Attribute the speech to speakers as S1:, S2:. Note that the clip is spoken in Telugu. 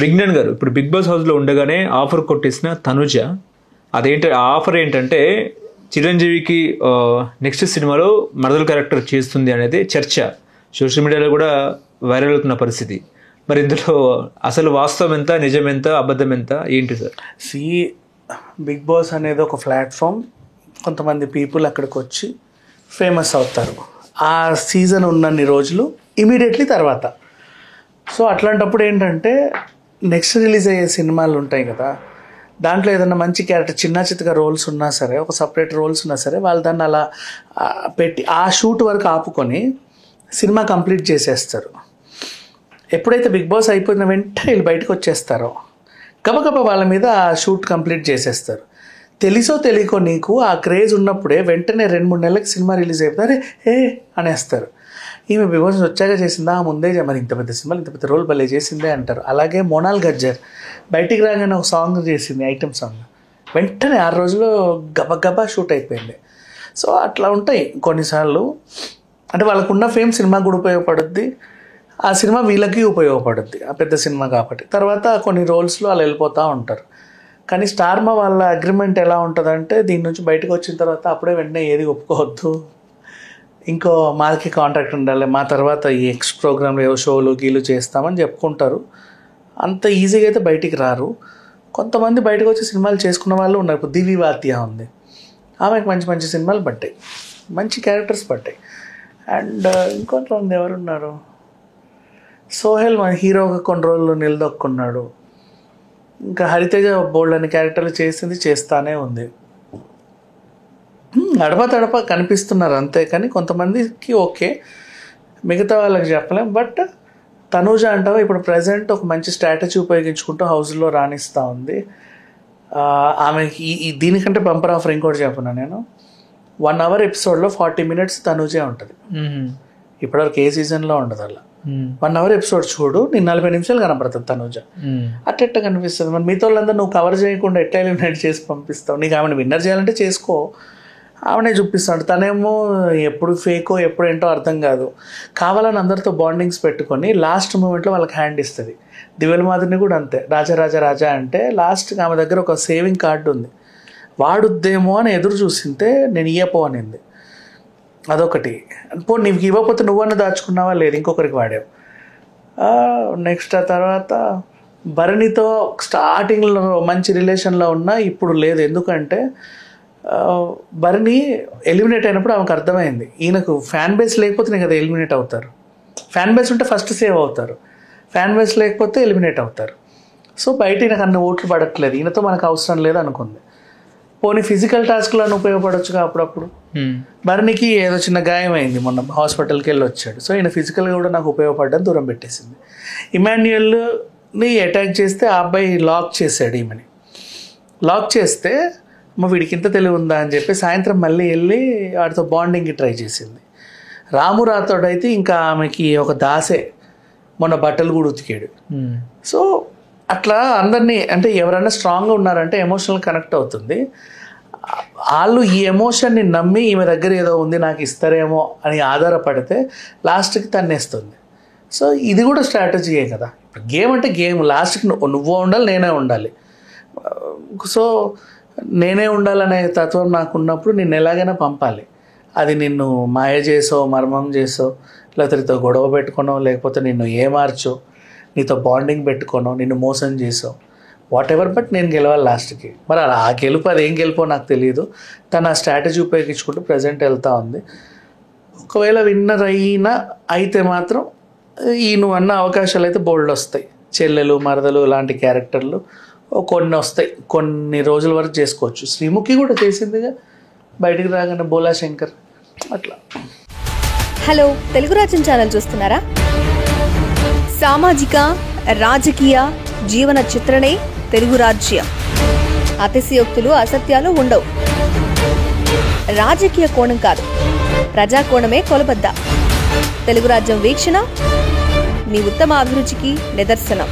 S1: విజ్ఞాన్ గారు ఇప్పుడు బిగ్ బాస్ హౌస్లో ఉండగానే ఆఫర్ కొట్టేసిన తనుజ, అదేంటి ఆ ఆఫర్ ఏంటంటే చిరంజీవికి నెక్స్ట్ సినిమాలో మరదల క్యారెక్టర్ చేస్తుంది అనేది చర్చ సోషల్ మీడియాలో కూడా వైరల్ అవుతున్న పరిస్థితి. మరి ఇందులో అసలు వాస్తవం ఎంత, నిజం ఎంత, అబద్ధం ఎంత ఏంటి సార్?
S2: బిగ్ బాస్ అనేది ఒక ప్లాట్ఫామ్. కొంతమంది పీపుల్ అక్కడికి వచ్చి ఫేమస్ అవుతారు ఆ సీజన్ ఉన్నన్ని రోజులు, ఇమీడియట్లీ తర్వాత. సో అట్లాంటప్పుడు ఏంటంటే నెక్స్ట్ రిలీజ్ అయ్యే సినిమాలు ఉంటాయి కదా, దాంట్లో ఏదైనా మంచి క్యారెక్టర్ చిన్న చిత్తగా రోల్స్ ఉన్నా సరే, ఒక సపరేట్ రోల్స్ ఉన్నా సరే, వాళ్ళు దాన్ని అలా పెట్టి ఆ షూట్ వరకు ఆపుకొని సినిమా కంప్లీట్ చేసేస్తారు. ఎప్పుడైతే బిగ్ బాస్ అయిపోయిన వెంటనే వీళ్ళు బయటకు వచ్చేస్తారో గబగబా వాళ్ళ మీద ఆ షూట్ కంప్లీట్ చేసేస్తారు. తెలుసో తెలియకో నీకు ఆ క్రేజ్ ఉన్నప్పుడే వెంటనే 2-3 నెలలకి సినిమా రిలీజ్ అయిపోతారు, అనేస్తారు. ఈమె బిగ్ బాస్ వచ్చాక చేసిందా, ముందే మరి ఇంత పెద్ద సినిమాలు ఇంత పెద్ద రోల్ భలే చేసిందే అంటారు. అలాగే మోనాల్ గజ్జర్ బయటికి రాగానే ఒక సాంగ్ చేసింది, ఐటమ్ సాంగ్, వెంటనే 6 రోజుల్లో గబగబా షూట్ అయిపోయింది. సో అట్లా ఉంటాయి కొన్నిసార్లు. అంటే వాళ్ళకున్న ఫేమ్ సినిమా కూడా ఉపయోగపడుద్ది, ఆ సినిమా వీళ్ళకి ఉపయోగపడుద్ది, ఆ పెద్ద సినిమా కాబట్టి. తర్వాత కొన్ని రోల్స్లో వాళ్ళు వెళ్ళిపోతూ ఉంటారు. కానీ స్టార్మా వాళ్ళ అగ్రిమెంట్ ఎలా ఉంటుందంటే, దీని నుంచి బయటకు వచ్చిన తర్వాత అప్పుడే వెంటనే ఏది ఒప్పుకోవద్దు, ఇంకో మాకి కాంట్రాక్ట్ ఉండాలి, మా తర్వాత ఈ ఎక్స్ ప్రోగ్రాంలు ఏవో షోలు గీలు చేస్తామని చెప్పుకుంటారు. అంత ఈజీగా అయితే బయటికి రారు. కొంతమంది బయటకు వచ్చి సినిమాలు చేసుకున్న వాళ్ళు ఉన్నారు. ఇప్పుడు దివి వాత్య ఉంది, ఆమెకు మంచి మంచి సినిమాలు పడ్డాయి, మంచి క్యారెక్టర్స్ పడ్డాయి. అండ్ ఇంకొంతమంది ఎవరున్నారు, సోహెల్ మన హీరోగా కొన్ని రోజులు నిలదొక్కున్నాడు. ఇంకా హరితేజ బోల్డ్ అనే క్యారెక్టర్లు చేసింది, చేస్తానే ఉంది. తడప కనిపిస్తున్నారు అంతే. కానీ కొంతమందికి ఓకే, మిగతా వాళ్ళకి చెప్పలేం. బట్ తనూజ అంటావా ఇప్పుడు ప్రజెంట్ ఒక మంచి స్ట్రాటజీ ఉపయోగించుకుంటూ హౌస్లో రాణిస్తూ ఉంది. ఆమెకి దీనికంటే బంపర్ ఆఫర్ ఇంకోటి చెప్పను నేను, 1 hour ఎపిసోడ్లో 40 minutes తనూజే ఉంటుంది. ఇప్పటివరకు ఏ సీజన్లో ఉండదు అలా. 1 hour ఎపిసోడ్ చూడు, నేను 40 నిమిషాలు కనపడుతుంది తనూజ. అట్ట కనిపిస్తుంది. మరి మిగతా వాళ్ళందరూ నువ్వు కవర్ చేయకుండా ఎట్లా ఎలిమినేట్ చేసి పంపిస్తావు? నీకు ఆమెను విన్నర్ చేయాలంటే చేసుకో, ఆమెనే చూపిస్తాడు. తనేమో ఎప్పుడు ఫేకో ఎప్పుడు ఏంటో అర్థం కాదు, కావాలని అందరితో బాండింగ్స్ పెట్టుకొని లాస్ట్ మూమెంట్లో వాళ్ళకి హ్యాండ్ ఇస్తుంది. దివ్యల మాదిరిని కూడా అంతే, రాజా అంటే లాస్ట్కి ఆమె దగ్గర ఒక సేవింగ్ కార్డు ఉంది, వాడుద్దేమో అని ఎదురు చూసింటే నేను ఇయ్యపో అనింది. అదొకటి. నీకు ఇవ్వకపోతే నువ్వన్నా దాచుకున్నావా, లేదు ఇంకొకరికి వాడావు. నెక్స్ట్ ఆ తర్వాత భరణితో స్టార్టింగ్లో మంచి రిలేషన్లో ఉన్నా, ఇప్పుడు లేదు. ఎందుకంటే భరణి ఎలిమినేట్ అయినప్పుడు ఆమెకు అర్థమైంది, ఈయనకు ఫ్యాన్ బేస్ లేకపోతే కదా ఎలిమినేట్ అవుతారు. ఫ్యాన్ బేస్ ఉంటే ఫస్ట్ సేవ్ అవుతారు, ఫ్యాన్ బేస్ లేకపోతే ఎలిమినేట్ అవుతారు. సో బయట ఈయనకు అన్ని ఓట్లు పడట్లేదు, ఈయనతో మనకు అవసరం లేదు అనుకుంది. పోనీ ఫిజికల్ టాస్క్లను ఉపయోగపడొచ్చుగా అప్పుడప్పుడు. భరణికి ఏదో చిన్న గాయం అయింది, మొన్న హాస్పిటల్కి వెళ్ళి వచ్చాడు. సో ఈయన ఫిజికల్గా కూడా నాకు ఉపయోగపడ్డని దూరం పెట్టేసింది. ఇమాన్యుయల్ని అటాక్ చేస్తే ఆ అబ్బాయి లాక్ చేశాడు ఈమెని. లాక్ చేస్తే వీడికి ఇంత తెలివి ఉందా అని చెప్పి సాయంత్రం మళ్ళీ వెళ్ళి వాడితో బాండింగ్కి ట్రై చేసింది. రాము రాథోడ్ అయితే ఇంకా ఆమెకి ఒక దాసే, మొన్న బట్టలు కూడా ఉతికాడు. సో అట్లా అందరినీ, అంటే ఎవరైనా స్ట్రాంగ్గా ఉన్నారంటే ఎమోషనల్ కనెక్ట్ అవుతుంది. వాళ్ళు ఈ ఎమోషన్ని నమ్మి ఈమె దగ్గర ఏదో ఉంది నాకు ఇస్తారేమో అని ఆధారపడితే లాస్ట్కి తన్నేస్తుంది. సో ఇది కూడా స్ట్రాటజీయే కదా. ఇప్పుడు గేమ్ అంటే గేమ్, లాస్ట్కి నువ్వు ఉండాలి, నేనే ఉండాలి. సో నేనే ఉండాలనే తత్వం నాకు ఉన్నప్పుడు నిన్ను ఎలాగైనా పంపాలి. అది నిన్ను మాయ చేసో, మర్మం చేసో, లేకపోతే నీతో గొడవ పెట్టుకోనో, లేకపోతే నిన్ను ఏమార్చో, నీతో బాండింగ్ పెట్టుకోనో, నిన్ను మోసం చేసో, వాట్ ఎవర్, బట్ నేను గెలవాలి లాస్ట్కి. మరి అలా ఆ గెలుపు అది ఏం గెలుపో నాకు తెలియదు. తను ఆ స్ట్రాటజీ ఉపయోగించుకుంటూ ప్రజెంట్ వెళ్తూ ఉంది. ఒకవేళ విన్నర్ అయితే మాత్రం ఈ నువ్వు అన్న అవకాశాలు అయితే బోల్డ్ వస్తాయి. చెల్లెలు, మరదలు లాంటి క్యారెక్టర్లు కొన్ని వస్తాయి, కొన్ని రోజుల వరకు చేసుకోవచ్చు. శ్రీముఖి కూడా చేసిందిగా బయటికి రాగానే, బోలా శంకర్ అట్లా.
S3: హలో, తెలుగు రాజ్యం ఛానల్ చూస్తున్నారా? సామాజిక రాజకీయ జీవన చిత్రణే తెలుగు రాజ్యం. అతిశయోక్తులు, అసత్యాలు ఉండవు. రాజకీయ కోణం కాదు, ప్రజా కోణమే కొలబద్ద. తెలుగు రాజ్యం వీక్షణ మీ ఉత్తమ అభిరుచికి నిదర్శనం.